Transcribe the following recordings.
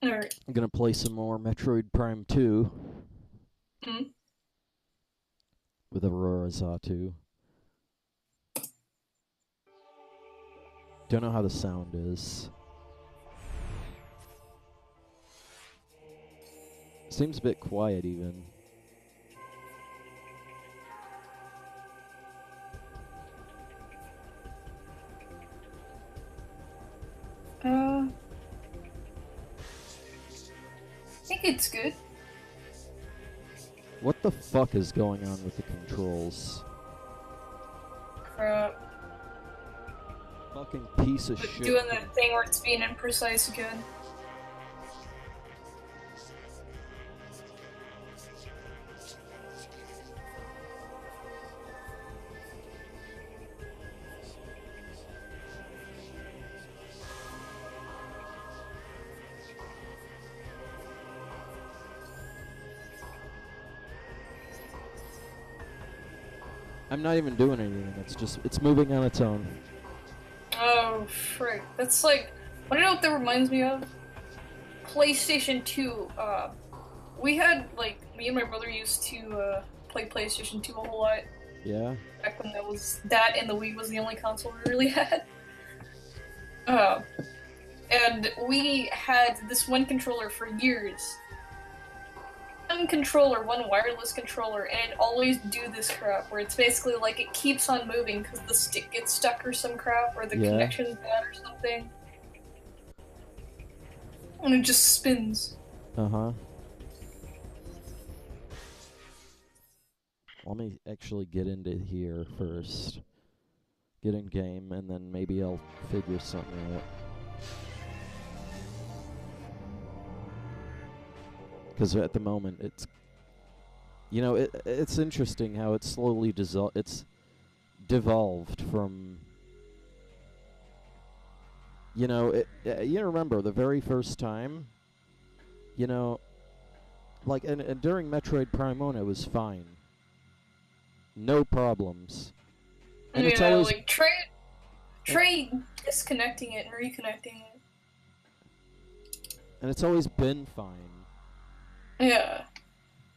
Alright. I'm gonna play some more Metroid Prime 2 Mm. with Aurora Xatu. Don't know how the sound is. Seems a bit quiet even. I think it's good. What the fuck is going on with the controls? Crap. Fucking piece of But shit. doing that thing where it's being imprecise again. I'm not even doing anything. It's moving on its own. Oh, frick. That's like, wanna know what that reminds me of? PlayStation 2. We had, like, me and my brother used to, play PlayStation 2 a whole lot. Yeah? Back when that and the Wii was the only console we really had. Uh, and we had this one controller for years. One controller, one wireless controller, and it always do this crap where it's basically like it keeps on moving because the stick gets stuck or some crap, or the Yeah? connection's bad or something. And it just spins. Uh-huh. Let me actually get into here first. Get in game, and then maybe I'll figure something out. Because at the moment, it's... You know, it's interesting how it's slowly it's devolved from... You know, you remember the very first time? You know, like, and during Metroid Prime 1, it was fine. No problems. And it's Yeah, always... like try And, try disconnecting it and reconnecting it. and it's always been fine. Yeah.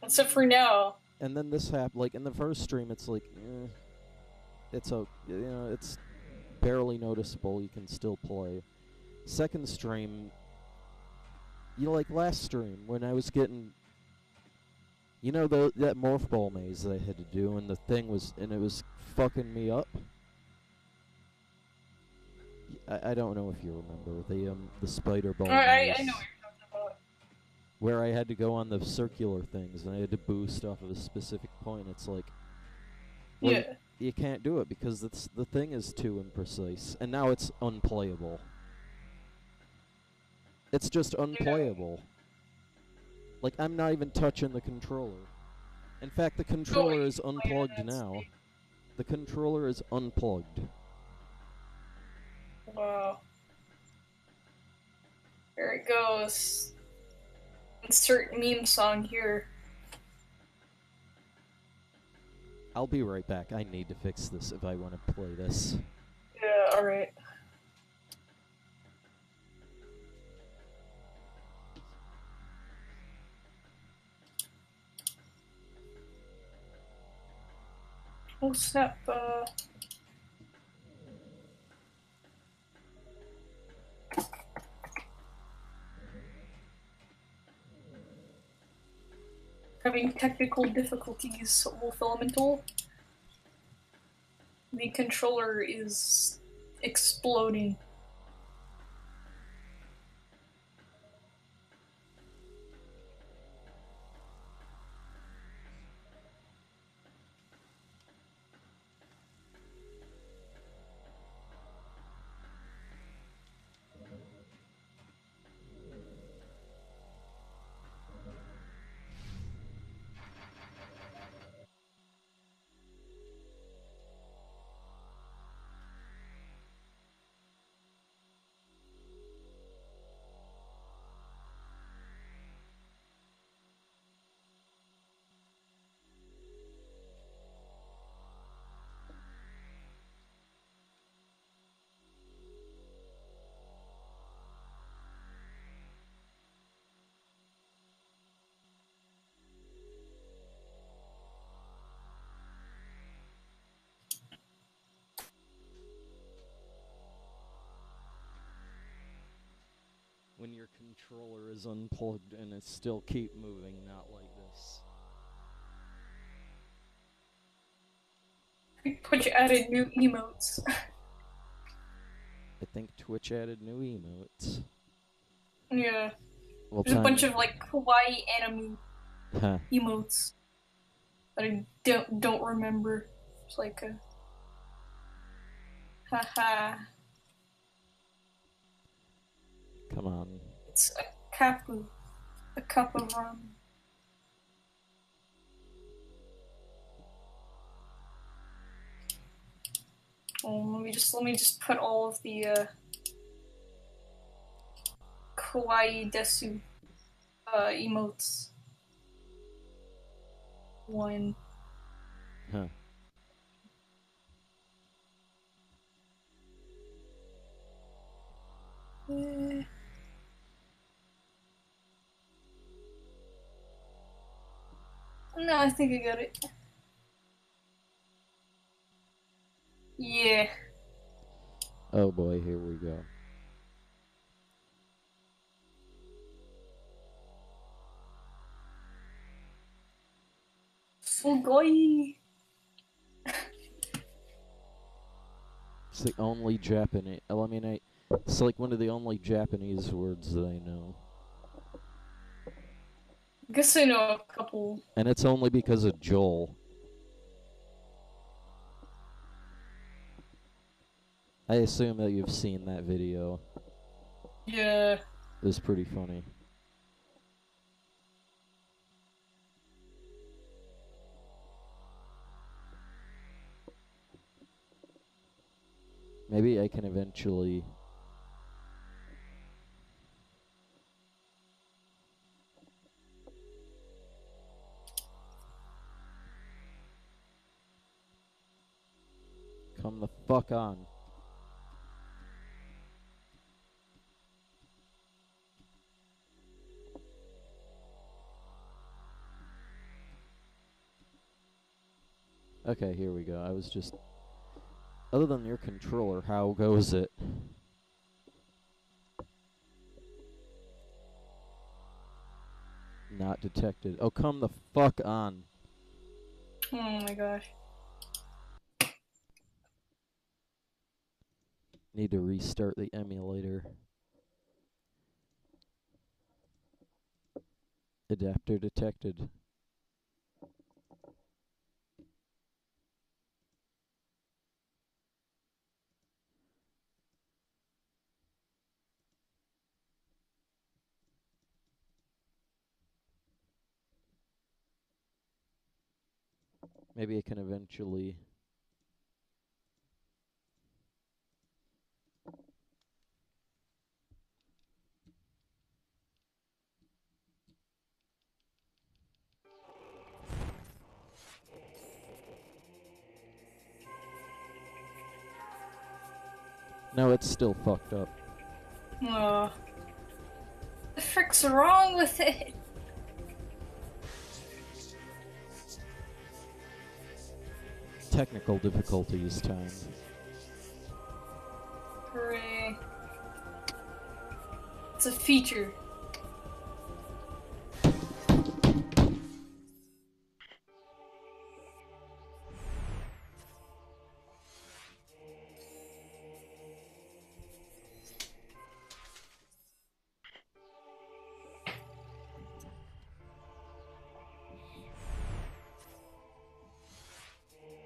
Except for now. And then this happened, like, in the first stream, it's like, it's it's barely noticeable. You can still play. Second stream, like last stream when I was getting, that morph ball maze that I had to do, and it was fucking me up. I don't know if you remember the spider ball I know maze what you're talking about. where I had to go on the circular things and I had to boost off of a specific point. It's like, well, Yeah. you can't do it because the thing is too imprecise, and now it's unplayable. It's just Yeah. unplayable. Like, I'm not even touching the controller. In fact, the Oh, wait, controller is oh, yeah, unplugged that's now. me. The controller is unplugged. Wow. There it goes. Insert meme song here. I'll be right back. I need to fix this if I want to play this. Yeah, alright. Oh snap, having technical difficulties, Wolf Elemental. The controller is exploding. when your controller is unplugged and it still keep moving, not like this. Twitch added new emotes. I think Twitch added new emotes. Yeah. Well, There's a bunch of like kawaii anime emotes that I don't remember. It's like a haha. Come on. It's a cup of rum. Oh, let me just put all of the kawaii desu emotes. One. Huh. No, I think I got it. Yeah. Oh boy, here we go. Sugoi. It's the only Japanese. It's like one of the only Japanese words that I know. I guess I know a couple. And it's only because of Joel. I assume that you've seen that video. Yeah. It was pretty funny. Maybe I can eventually... Come the fuck on. Okay, here we go. I was just... Other than your controller, how goes it? Not detected. Oh, come the fuck on. Oh my gosh. Need to restart the emulator. Adapter detected. Maybe I can eventually... No, it's still fucked up. What the frick's wrong with it? Technical difficulties time. Hooray. It's a feature.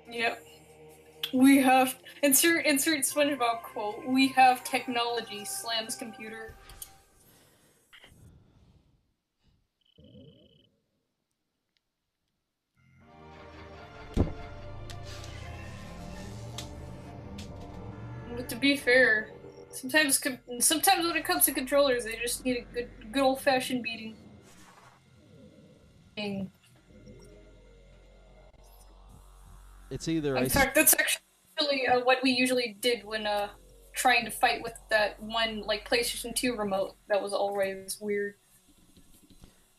Yep. We have insert SpongeBob quote. We have technology. Slams computer. But to be fair, sometimes when it comes to controllers, they just need a good old fashioned beating. It's either In fact, that's actually what we usually did when trying to fight with that one like PlayStation 2 remote that was always weird.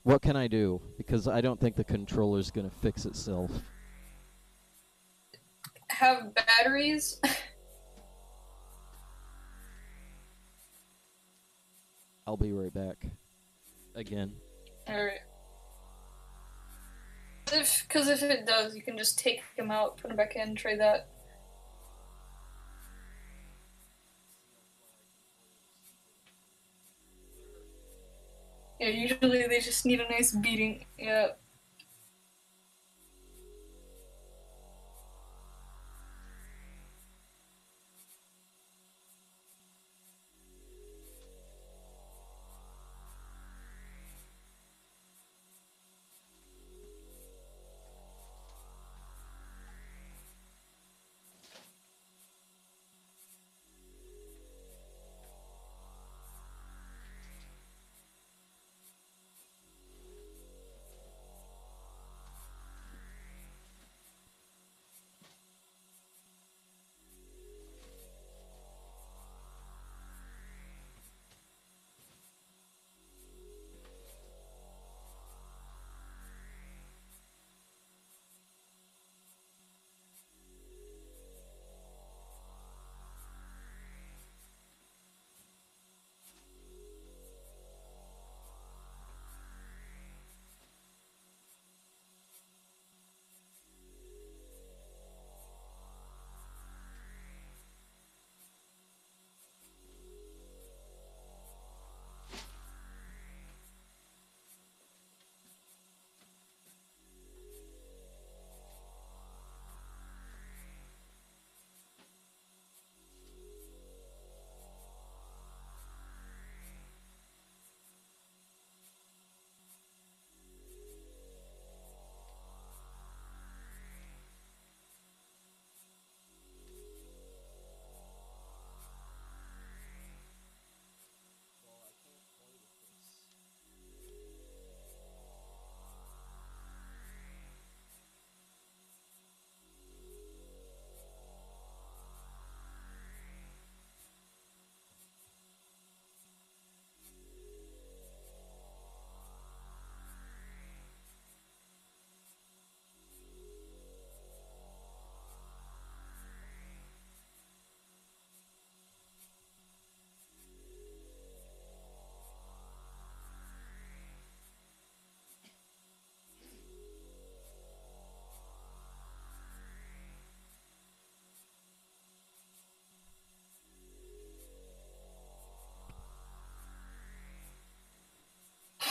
What can I do? Because I don't think the controller's gonna fix itself. Have batteries? I'll be right back. Again. Alright. Because if it does, you can just take him out, put him back in, try that. Yeah, usually they just need a nice beating. Yeah.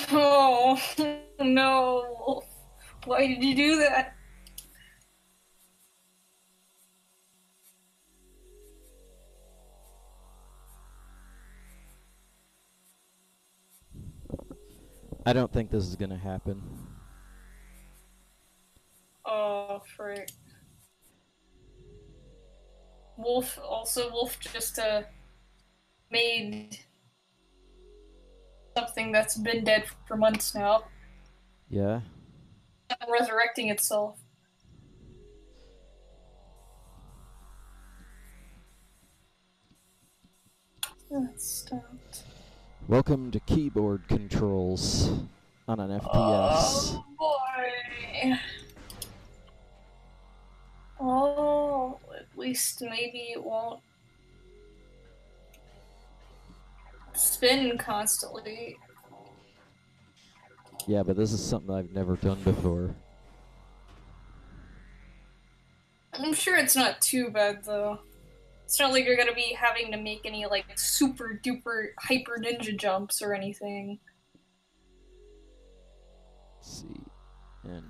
Oh, no. Why did you do that? I don't think this is gonna happen. Oh, frick. Wolf just, made something that's been dead for months now. Yeah? Resurrecting itself. That stopped. Welcome to keyboard controls on an FPS. Oh, boy. Oh, at least maybe it won't spin constantly. Yeah, but this is something I've never done before. I'm sure it's not too bad, though. It's not like you're gonna be having to make any, like, super duper hyper ninja jumps or anything. Let's see. N.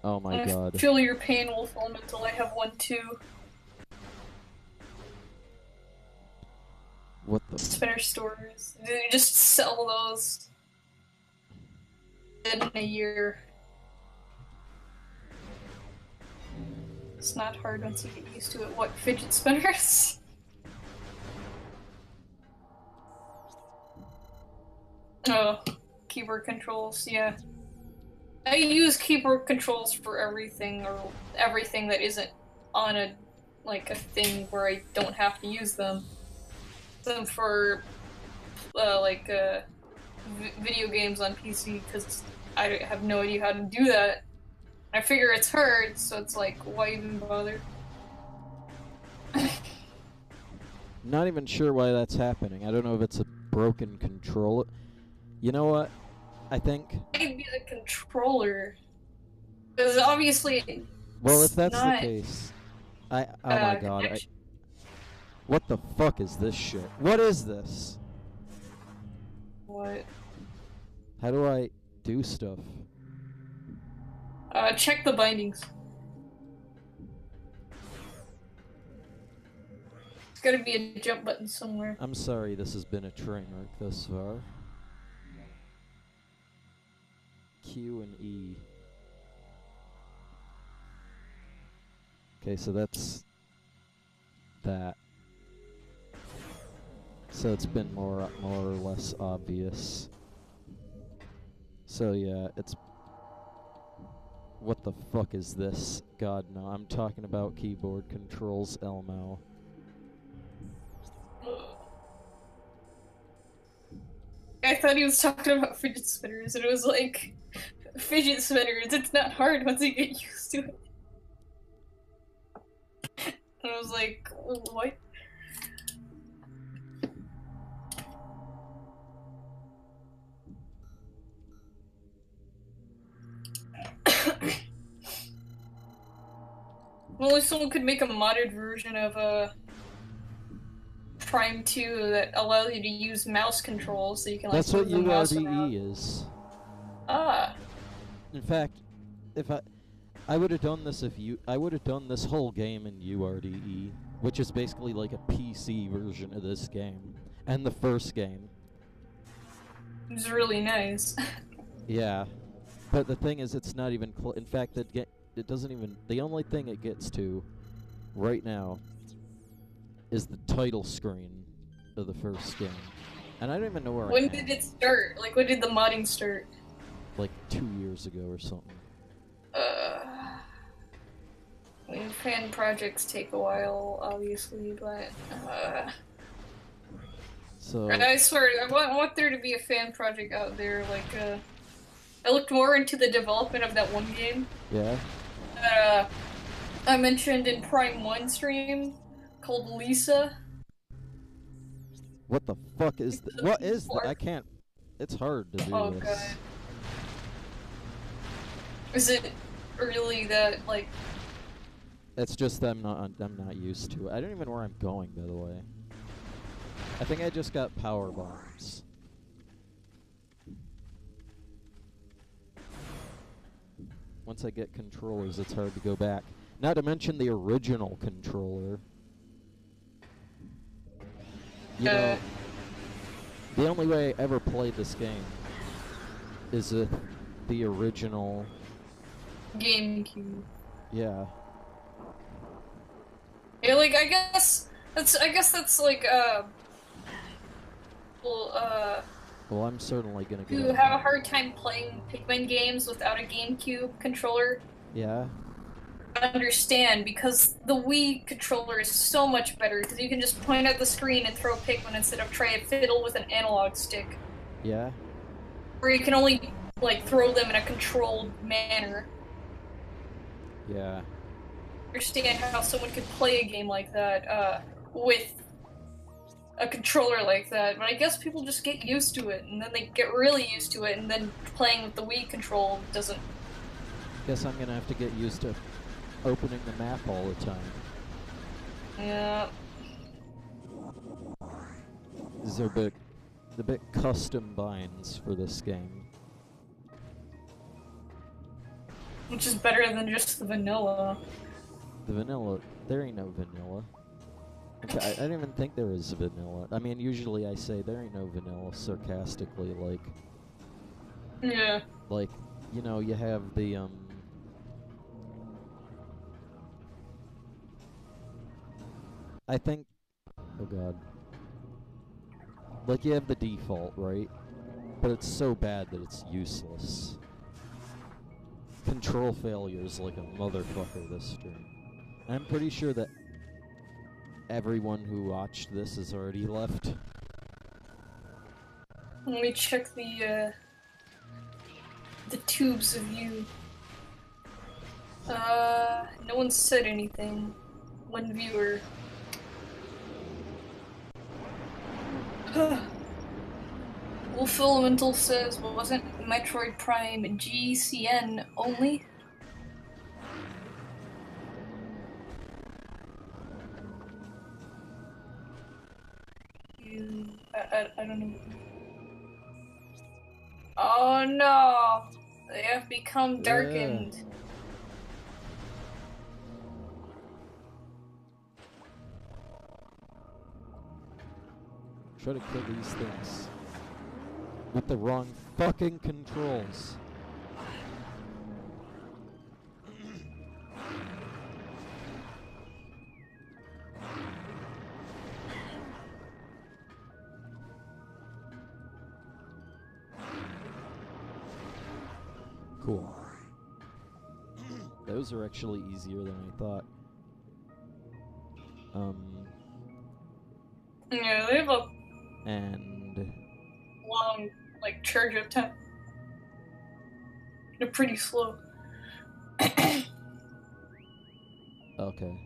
Oh my god. I feel your pain, Wolf Elemental. I have one too. What the? Spinner stores. They just sell those in a year. It's not hard once you get used to it. What, fidget spinners? Oh, keyboard controls, yeah. I use keyboard controls for everything, or everything that isn't on a, like, a thing where I don't have to use them. Them for, video games on PC, because I have no idea how to do that. I figure it's her, so it's like, why even bother? Not even sure why that's happening. I don't know if it's a broken controller. You know what? I think... Maybe the controller. Because obviously Well, if it's that's the not, case... oh my god. connection. What the fuck is this shit? What is this? What? How do I do stuff? Check the bindings. There's gotta be a jump button somewhere. I'm sorry this has been a train wreck thus far. Q and E. Okay, so that's that. So it's been more or less obvious. So yeah, it's... What the fuck is this? God, no. I'm talking about keyboard controls, Elmo. I thought he was talking about fidget spinners, and it was like, fidget spinners, it's not hard once you get used to it. And I was like, what? Well, if someone could make a modded version of Prime 2 that allows you to use mouse controls so you can like That's what move the mouse around. URDE is. Ah. In fact, if I would have done this I would have done this whole game in URDE, which is basically like a PC version of this game and the first game. It's really nice. Yeah, but the thing is, it's not even in fact, it doesn't even... The only thing it gets to right now is the title screen of the first game, and I don't even know where. When did it start? Like, when did the modding start? Like 2 years ago or something. I mean, fan projects take a while, obviously, but So I swear, I want there to be a fan project out there. Like, I looked more into the development of that one game. yeah. I mentioned in Prime 1 stream called Lisa. What the fuck is what is that? I can't... It's hard to do Oh this. god. Is it really that, like... It's just that I'm not used to it. I don't even know where I'm going, by the way. I think I just got power bombs. Once I get controllers, it's hard to go back. Not to mention the original controller. You know, the only way I ever played this game is with the original GameCube. Yeah. Yeah, like I guess that's like Well, I'm certainly gonna go. You have a hard time playing Pikmin games without a GameCube controller. Yeah. I understand, because the Wii controller is so much better, because you can just point at the screen and throw Pikmin instead of trying to fiddle with an analog stick. Yeah. Or you can only, like, throw them in a controlled manner. Yeah. I understand how someone could play a game like that, with a controller like that, but I guess people just get used to it, and then they get really used to it, and then playing with the Wii control doesn't... Guess I'm gonna have to get used to opening the map all the time. Yeah. These are a bit custom binds for this game. Which is better than just the vanilla. The vanilla, there ain't no vanilla. I don't even think there is vanilla. I mean, usually I say there ain't no vanilla sarcastically, like... Yeah. Like, you know, you have the, I think... Oh god. Like, you have the default, right? But it's so bad that it's useless. Control failures like a motherfucker this stream. I'm pretty sure that everyone who watched this has already left. Let me check the tubes of you. No one said anything. One viewer. Wolf Elemental says, wasn't Metroid Prime GCN only? I don't know. Oh no! They have become darkened. Try to kill these things with the wrong fucking controls. Cool. Those are actually easier than I thought. Yeah, they have a and long, like, charge up time. They're pretty slow. okay.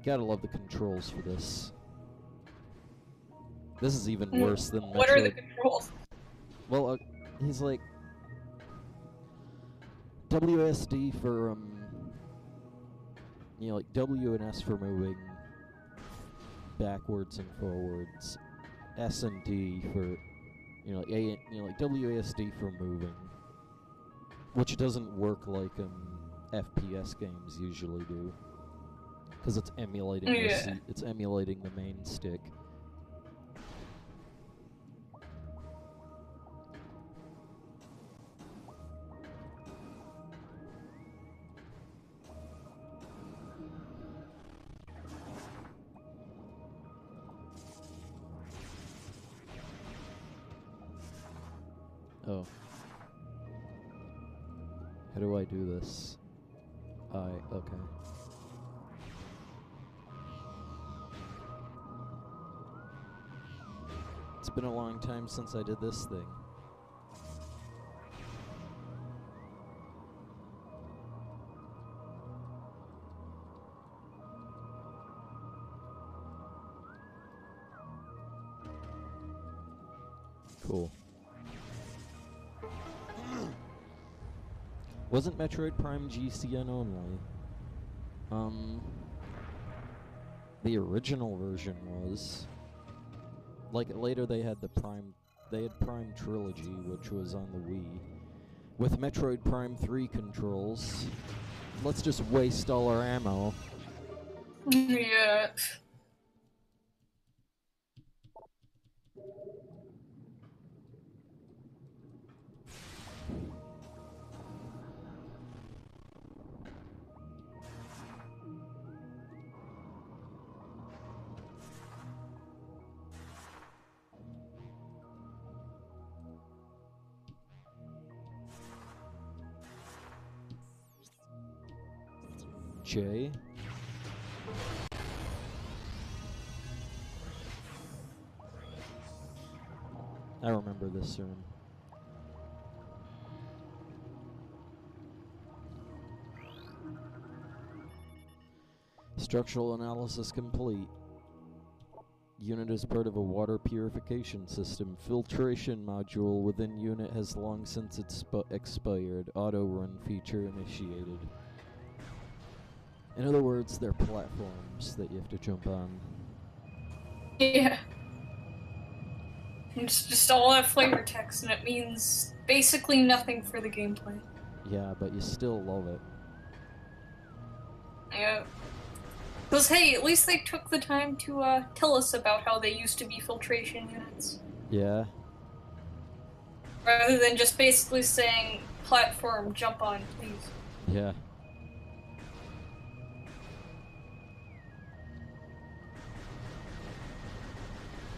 Gotta love the controls for this. This is even worse than Metroid. What are the controls? Well, he's like WSD for you know, like W and S for moving backwards and forwards, S and D for like like WASD for moving, which doesn't work like FPS games usually do, because it's emulating it's emulating the main stick. Oh. How do I do this? Okay. It's been a long time since I did this thing. Cool. Wasn't Metroid Prime GCN only? The original version was. Like, later they had Prime Trilogy, which was on the Wii, with Metroid Prime 3 controls. Let's just waste all our ammo. Yeah. J. I remember this room. Structural analysis complete. Unit is part of a water purification system. Filtration module within unit has long since expired. Auto run feature initiated. In other words, they're platforms that you have to jump on. Yeah. It's just all that flavor text, and it means basically nothing for the gameplay. Yeah, but you still love it. Yeah. Because, hey, at least they took the time to tell us about how they used to be filtration units. Yeah. Rather than just basically saying, platform, jump on, please. Yeah.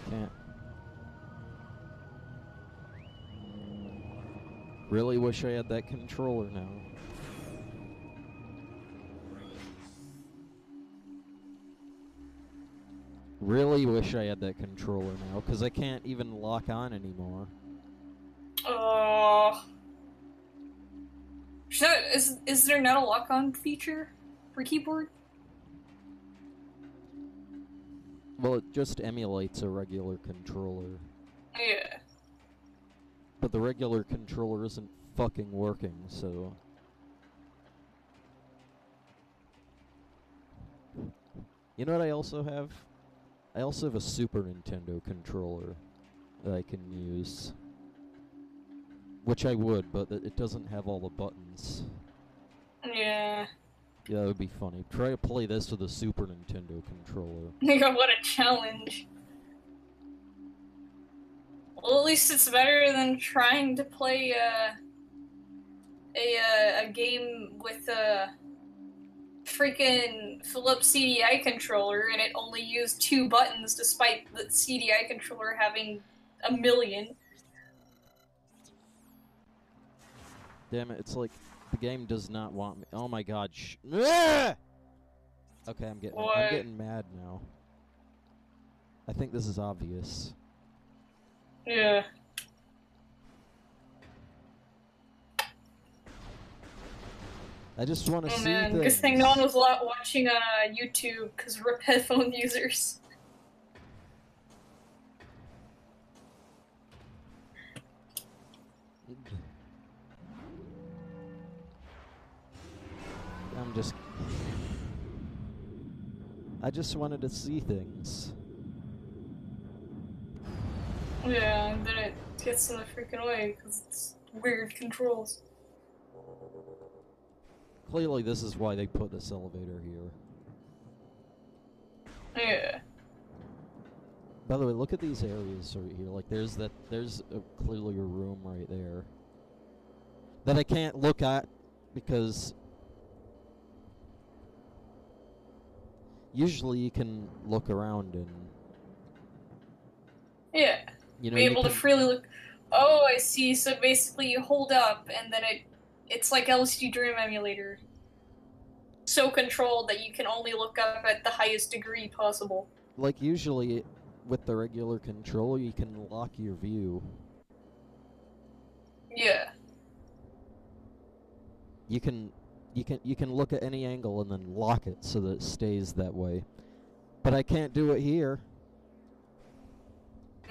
Can't. Really wish I had that controller now. really wish I had that controller now, because I can't even lock on anymore. Is there not a lock-on feature for keyboard? Well, it just emulates a regular controller. Yeah. But the regular controller isn't fucking working, so... You know what I also have? I also have a Super Nintendo controller that I can use. Which I would, but it doesn't have all the buttons. Yeah. Yeah, that would be funny. Try to play this with a Super Nintendo controller. What a challenge. Well, at least it's better than trying to play a game with a freaking Philips CDI controller and it only used 2 buttons despite the CDI controller having 1 million. Damn it, it's like the game does not want me. Oh my god, Okay, I'm getting mad now. I think this is obvious. Yeah. I just want to see man, things. good thing no one was watching on YouTube, because RIP headphone users. I just wanted to see things. Yeah, and then it gets in the freaking way, because it's weird controls. Clearly this is why they put this elevator here. Yeah. By the way, look at these areas right here. Like, there's clearly a room right there that I can't look at because usually you can look around and yeah, you know, be able to freely look. Oh, I see. So basically, you hold up, and then it's like LCD Dream Emulator. So controlled that you can only look up at the highest degree possible. Like usually, with the regular controller, you can lock your view. Yeah. You can look at any angle and then lock it so that it stays that way. But I can't do it here.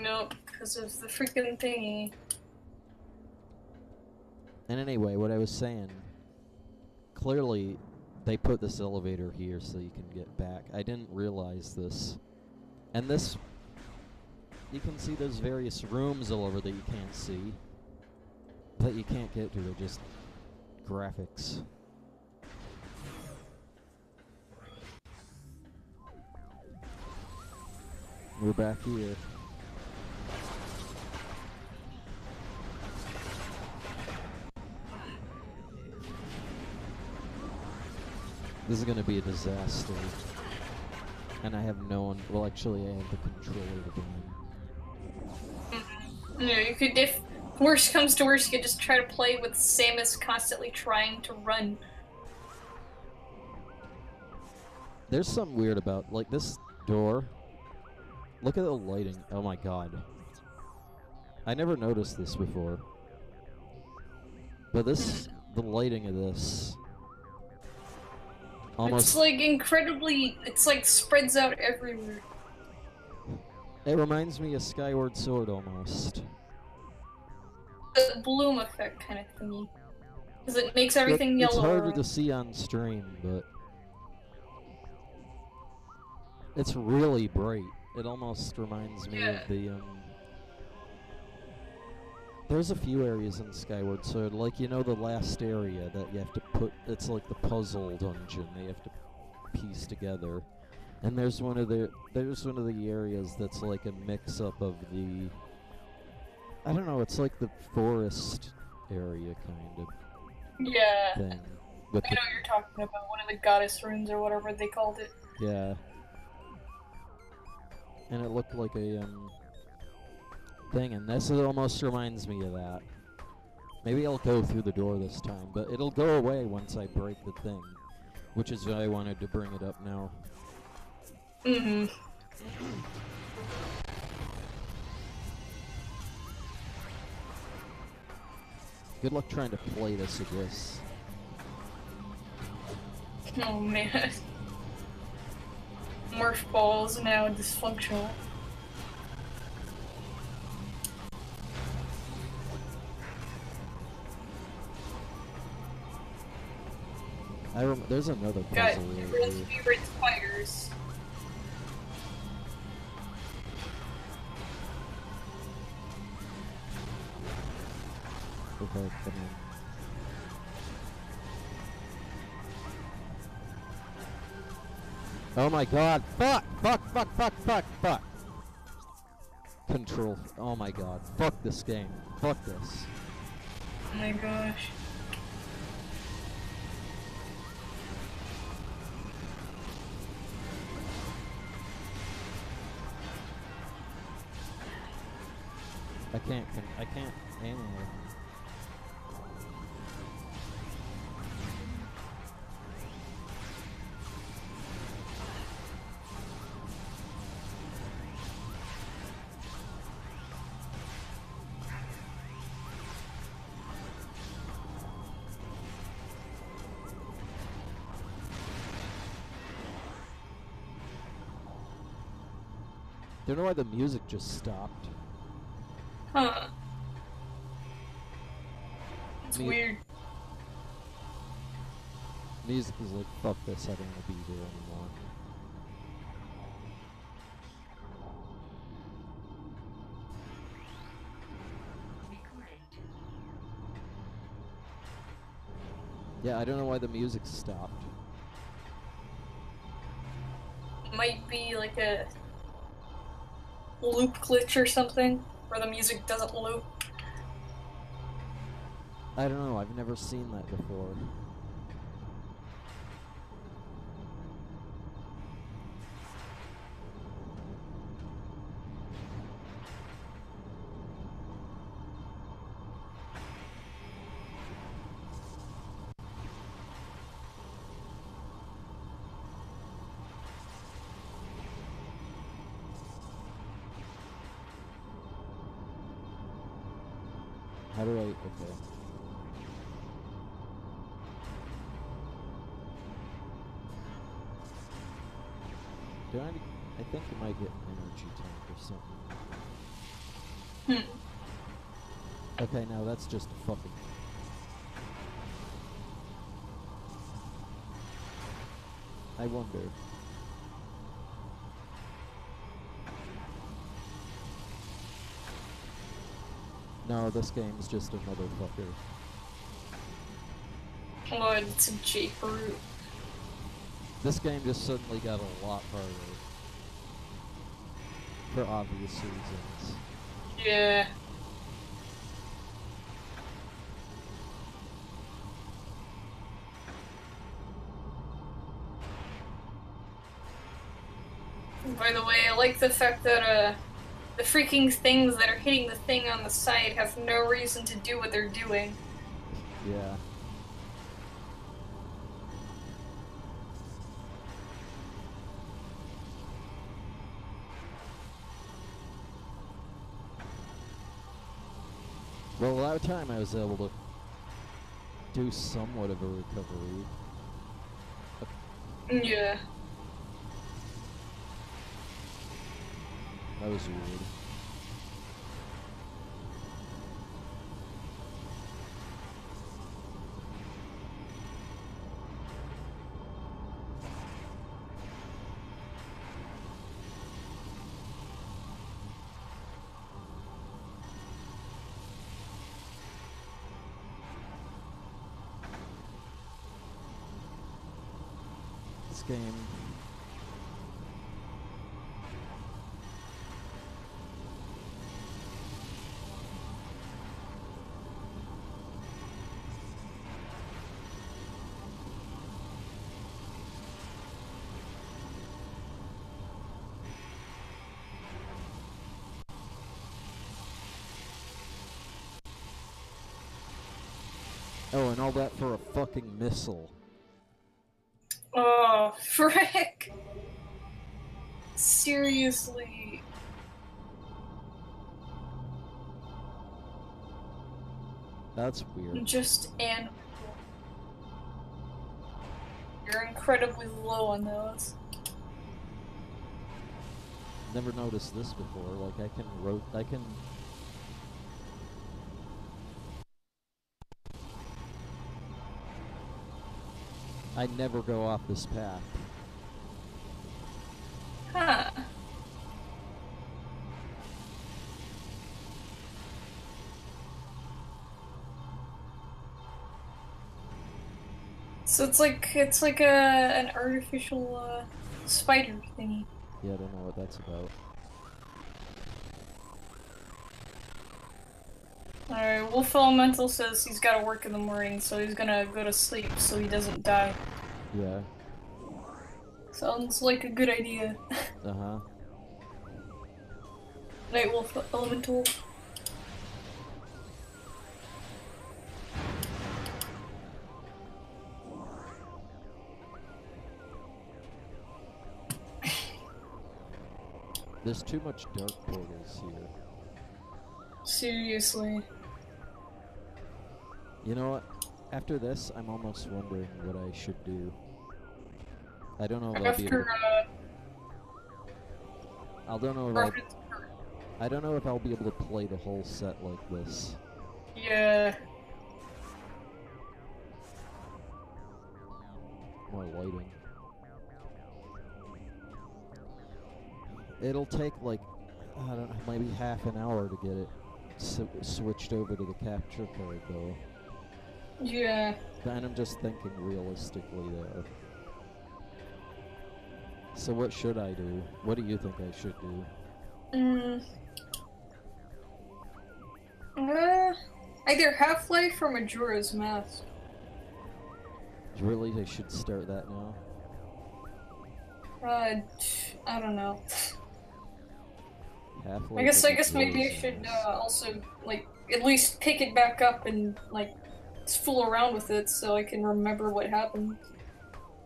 Nope, because of the freaking thingy. And anyway, what I was saying, clearly they put this elevator here so you can get back. I didn't realize this. And this, you can see there's various rooms all over that you can't see, that you can't get to. They're just graphics. We're back here. This is going to be a disaster. And I have no one. Well, actually, I have the controller to blame. No, you could, if worst comes to worst, you could just try to play with Samus constantly trying to run. There's something weird about, like, this door. Look at the lighting. Oh my god. I never noticed this before. But this, the lighting of this. Almost, it's like incredibly, it's like spreads out everywhere. It reminds me of Skyward Sword almost. The bloom effect kind of thingy. Because it makes everything yellow. It's harder to see on stream, but it's really bright. It almost reminds me of the, there's a few areas in Skyward Sword, like, you know, the last area that you have to put, it's like the puzzle dungeon they have to piece together. And there's one of the areas that's like a mix-up of the, I don't know, it's like the forest area kind of thing. I know what you're talking about, one of the goddess rooms or whatever they called it. Yeah. And it looked like a, thing, and this almost reminds me of that. Maybe I'll go through the door this time, but it'll go away once I break the thing, which is why I wanted to bring it up now. Mm-hmm. Good luck trying to play this with this. Oh man. Morph ball is now dysfunctional. There's another puzzle. Got everyone's favorite spiders. Okay, come on. Oh my god! Fuck! Fuck! Fuck! Fuck! Fuck! Fuck! Control. Oh my god. Fuck this game. Fuck this. Oh my gosh. I can't anyway. Don't know why the music just stopped. Huh. It's weird. Music is like, fuck this, I don't want to be here anymore. Yeah, I don't know why the music stopped. Might be like a loop glitch or something, where the music doesn't loop. I don't know, I've never seen that before. How do I... okay. I think you might get an energy tank or something. Okay, now that's just a fucking... I wonder. No, this game's just a motherfucker. Oh, it's a J-root. This game just suddenly got a lot harder. For obvious reasons. Yeah. By the way, I like the fact that, the freaking things that are hitting the thing on the side have no reason to do what they're doing. Yeah. Well, that time I was able to do somewhat of a recovery. Yeah. That was weird. This game... Oh, and all that for a fucking missile. Oh, frick! Seriously. That's weird. Just an. You're incredibly low on those. Never noticed this before. Like I can. I never go off this path. Huh. So it's like an artificial spider thingy. Yeah, I don't know what that's about. Alright, Wolf Elemental says he's gotta work in the morning, so he's gonna go to sleep so he doesn't die. Yeah. Sounds like a good idea. Uh-huh. Night Wolf Elemental. There's too much dark portals here. Seriously. You know what? After this, I'm almost wondering what I should do. I don't know if I'll be able to... I don't know if I don't know if I'll be able to play the whole set like this. Yeah. More lighting. It'll take like, I don't know, maybe half an hour to get it switched over to the capture card though. Yeah. And I'm just thinking realistically there. So what should I do? What do you think I should do? Either Half-Life or Majora's Mask. Really, I should start that now? I don't know. Half-Life I guess maybe I should also like at least pick it back up and like fool around with it so I can remember what happened.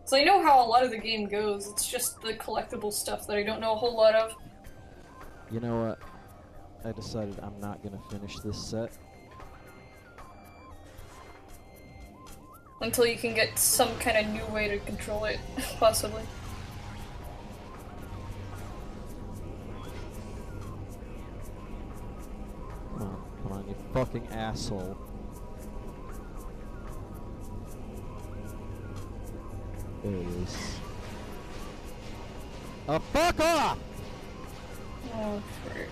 So I know how a lot of the game goes. It's just the collectible stuff that I don't know a whole lot of. You know what? I decided I'm not gonna finish this set. Until you can get some kind of new way to control it, possibly. Come on, you fucking asshole. There it is. Oh, fuck off! Oh, frick.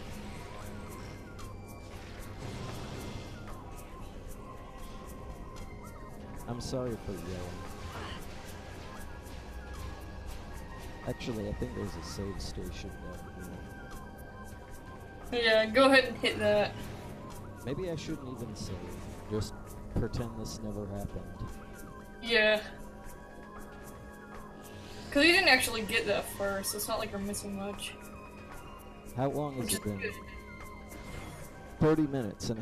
I'm sorry for yelling. Actually, I think there's a save station down here. Yeah, go ahead and hit that. Maybe I shouldn't even save. Just pretend this never happened. Yeah. Because you didn't actually get that far, so it's not like you're missing much. How long has it been? 30 minutes, and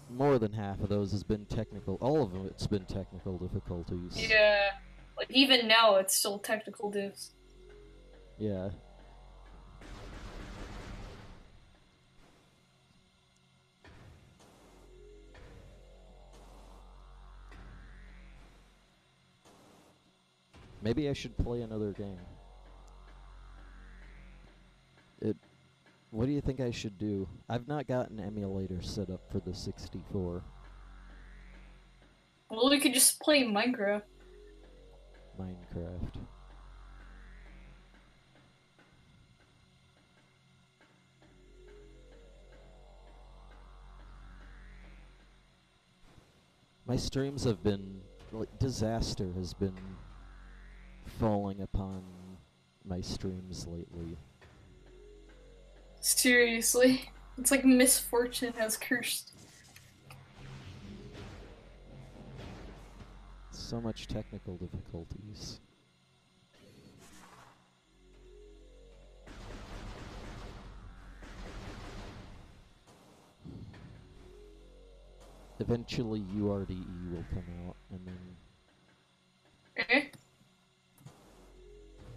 more than half of those has been technical. All of it's been technical difficulties. Yeah. Like, even now, it's still technical diffs. Yeah. Maybe I should play another game. What do you think I should do? I've not got an emulator set up for the 64. Well, we could just play Minecraft. Minecraft. My streams have been, like, disaster has been falling upon my streams lately. Seriously. It's like misfortune has cursed. So much technical difficulties. Eventually URDE will come out, and then... Eh?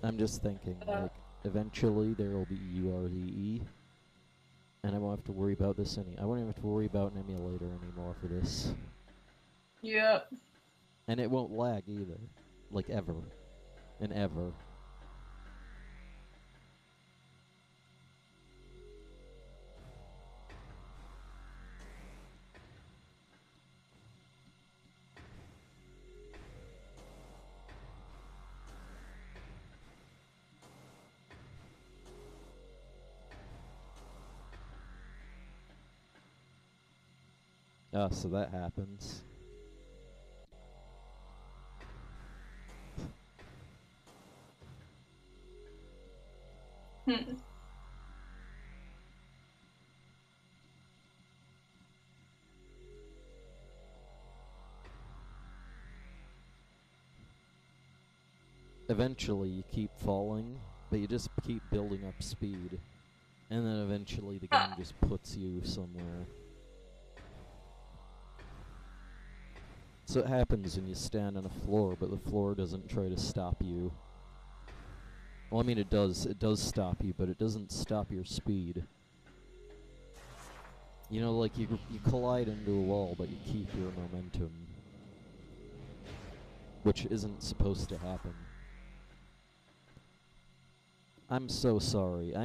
I'm just thinking, like, eventually there will be URDE, And I won't have to worry about this I won't even have to worry about an emulator anymore for this. Yeah. And it won't lag either. Like, ever. And ever. Oh, so that happens. Hmm. Eventually, you keep falling, but you just keep building up speed. And then eventually the game just puts you somewhere. So it happens when you stand on a floor, but the floor doesn't try to stop you. Well, I mean, it does stop you, but it doesn't stop your speed. You know, like, you collide into a wall, but you keep your momentum. Which isn't supposed to happen. I'm so sorry.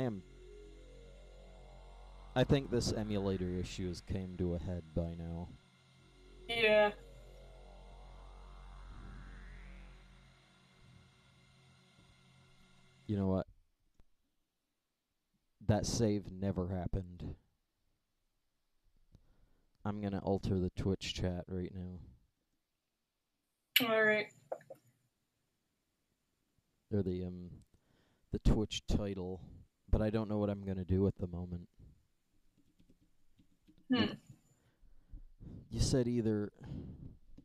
I think this emulator issue has came to a head by now. Yeah. You know what? That save never happened. I'm gonna alter the Twitch chat right now. Alright. Or the Twitch title. But I don't know what I'm gonna do at the moment. You said either...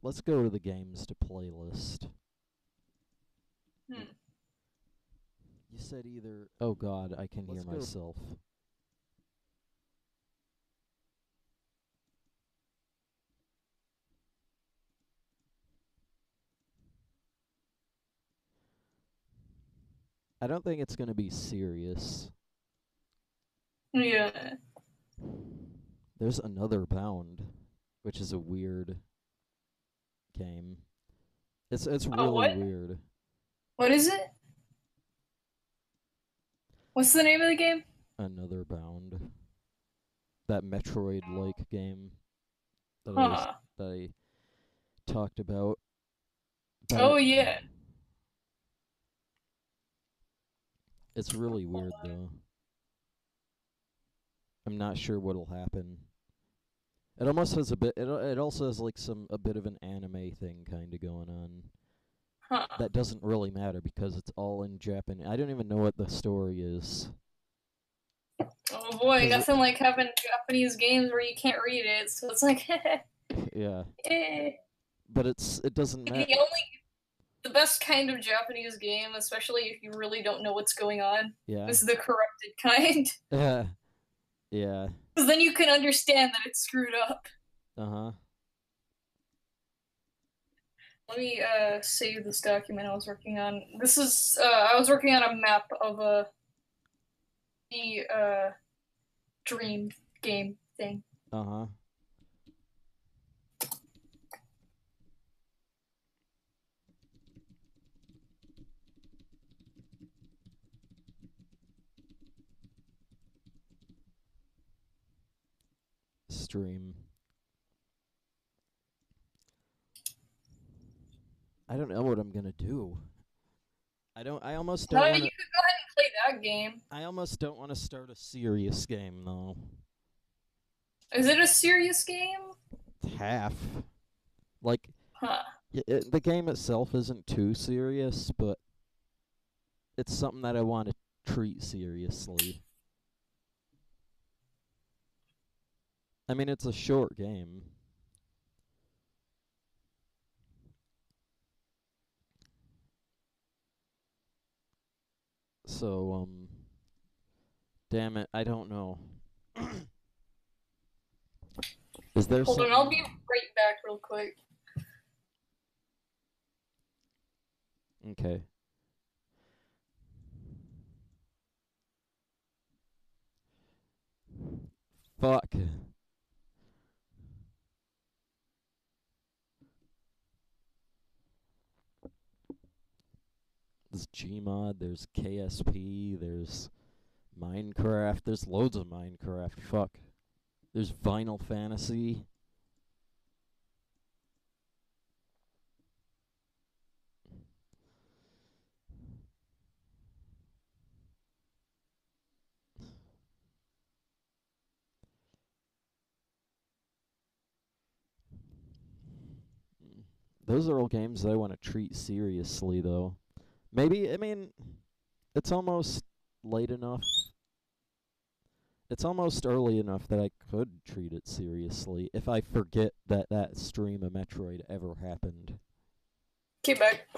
Let's go to the games to playlist. You said either... Oh god, I can hear myself. I don't think it's gonna be serious. Yeah. There's another Bound, which is a weird game. It's really weird. What is it? What's the name of the game? Another Bound. That Metroid-like game that I talked about. Oh, yeah. It's really weird, though. I'm not sure what'll happen. It almost has a bit... It also has, like, a bit of an anime thing kind of going on. That doesn't really matter because it's all in Japanese. I don't even know what the story is. Oh boy, nothing like having Japanese games where you can't read it, so it's like, yeah. But it doesn't matter. The best kind of Japanese game, especially if you really don't know what's going on, is the corrupted kind. Yeah. Yeah. Because then you can understand that it's screwed up. Uh-huh. Let me save this document I was working on. This is I was working on a map of the dream game thing. Uh-huh. Stream. I don't know what I'm gonna do. I almost don't want to... You could go ahead and play that game. I almost don't want to start a serious game, though. Is it a serious game? Half. Like, the game itself isn't too serious, but it's something that I want to treat seriously. I mean, it's a short game. So, damn it, I don't know. Is there Hold on, I'll be right back real quick. Okay. Fuck. There's Gmod, there's KSP, there's Minecraft, there's loads of Minecraft. Fuck. There's Vinyl Fantasy. Those are all games that I want to treat seriously, though. Maybe, I mean, it's almost late enough. It's almost early enough that I could treat it seriously if I forget that that stream of Metroid ever happened. Okay, back.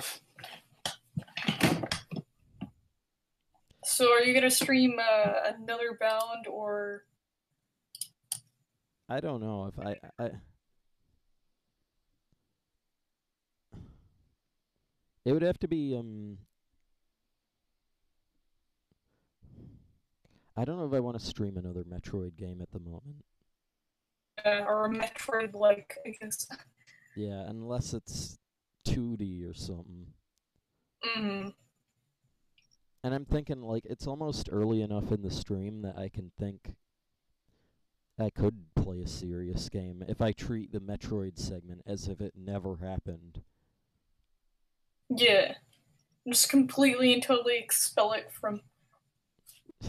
So are you gonna stream another Bound or... I don't know if I it would have to be I don't know if I want to stream another Metroid game at the moment. or a Metroid-like, I guess. Yeah, unless it's 2D or something. Mm-hmm. And I'm thinking, like, it's almost early enough in the stream that I can think I could play a serious game if I treat the Metroid segment as if it never happened. Yeah. Just completely and totally expel it from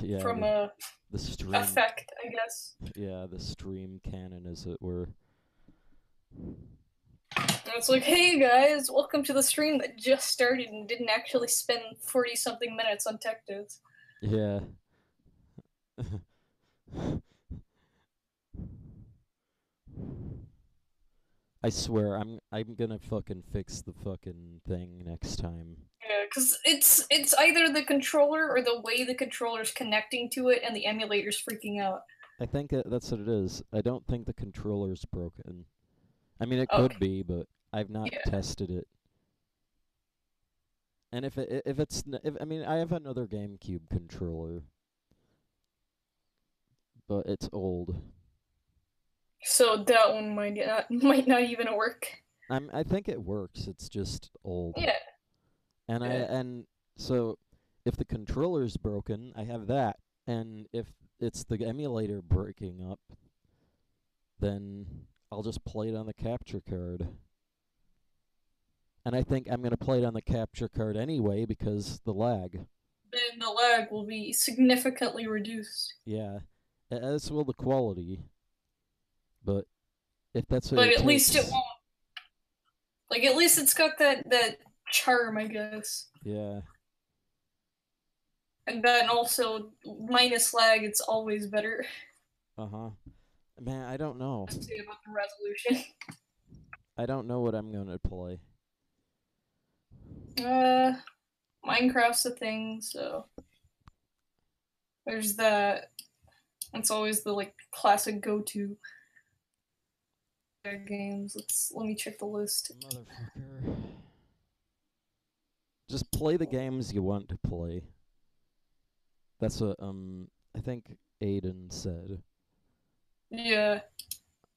Yeah, the stream effect, I guess. Yeah, the stream canon, as it were. And it's like, hey guys, welcome to the stream that just started and didn't actually spend 40-something minutes on tech tips. Yeah. I swear, I'm gonna fucking fix the fucking thing next time. Yeah, because it's either the controller or the way the controller's connecting to it and the emulator's freaking out. I think that's what it is. I don't think the controller's broken. I mean, it Okay. could be, but I've not tested it. And if I mean, I have another GameCube controller, but it's old. So that one might not even work. I think it works. It's just old. Yeah. And so if the controller's broken, I have that. And if it's the emulator breaking up, then I'll just play it on the capture card. And I think I'm going to play it on the capture card anyway because the lag. Then the lag will be significantly reduced. Yeah. As will the quality. But if that's what But it at takes, least it won't. Like, at least it's got that charm, I guess. Yeah. And then also, minus lag, it's always better. Uh-huh. Man, I don't know. To say about the resolution. I don't know what I'm going to play. Minecraft's a thing, so there's that. It's always the like classic go-to games. Let me check the list. Motherfucker. Just play the games you want to play. That's what I think Aiden said. Yeah.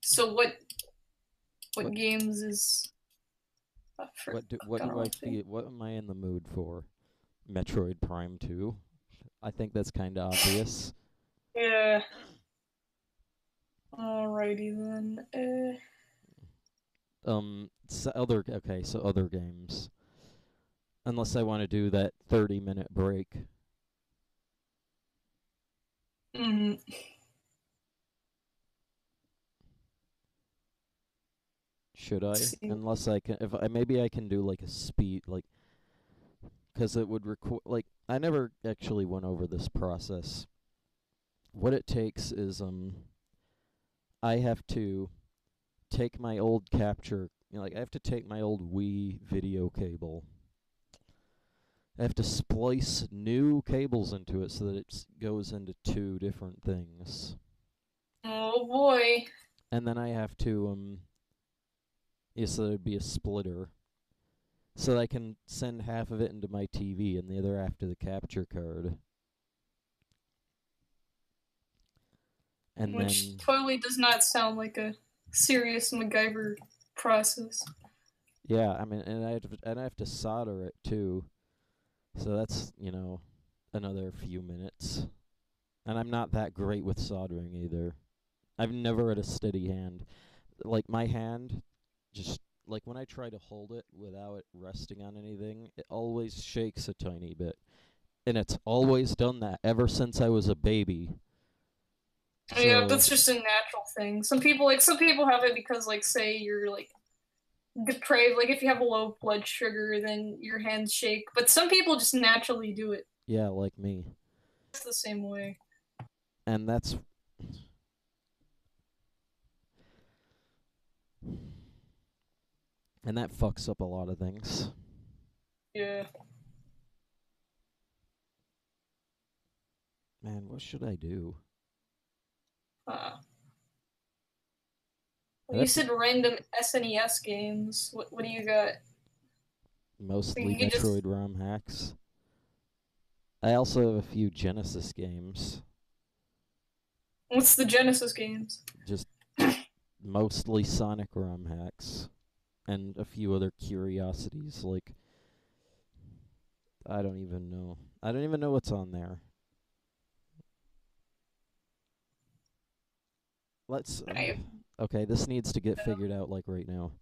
So what games is What am I in the mood for? Metroid Prime 2. I think that's kind of obvious. Yeah. Alrighty then. So other games. Unless I want to do that 30-minute break. Mm-hmm. Should I? Unless I can, maybe I can do like a speed, like, because it would record, like, I never actually went over this process. What it takes is, I have to take my old capture, I have to take my old Wii video cable. I have to splice new cables into it so that it goes into two different things. Oh boy. And then I have to, so there'd be a splitter. So that I can send half of it into my TV and the other half to the capture card. And Which then, totally does not sound like a serious MacGyver process. yeah, I mean, and I have to solder it too. So that's, another few minutes. And I'm not that great with soldering either. I've never had a steady hand. Like, my hand, just, like, when I try to hold it without it resting on anything, it always shakes a tiny bit. And it's always done that ever since I was a baby. Yeah, So, that's just a natural thing. Some people have it because like say you're like depraved, like if you have a low blood sugar, then your hands shake. But some people just naturally do it. yeah, like me. It's the same way. And that's. And that fucks up a lot of things. Yeah. Man, what should I do? Uh, I'd well, you have to. said random SNES games. What do you got? Mostly You could just Metroid ROM hacks. I also have a few Genesis games. what's the Genesis games? Just mostly Sonic ROM hacks. And a few other curiosities, like. I don't even know. I don't even know what's on there. Let's. I, Okay, this needs to get figured out, like, right now.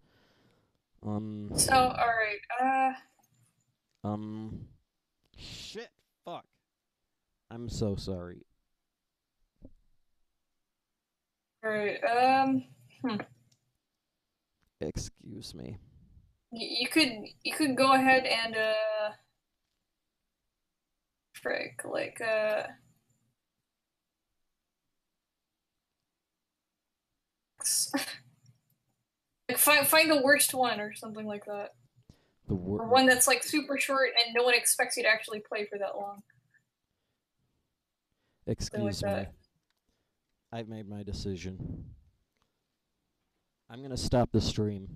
Um. so all right. Um. Shit. Fuck. I'm so sorry. All right. Hmm. Excuse me. You could go ahead and frick like like find the worst one or something like that. The Or one that's like super short and no one expects you to actually play for that long. Something like Excuse me. that. I've made my decision. I'm gonna stop the stream.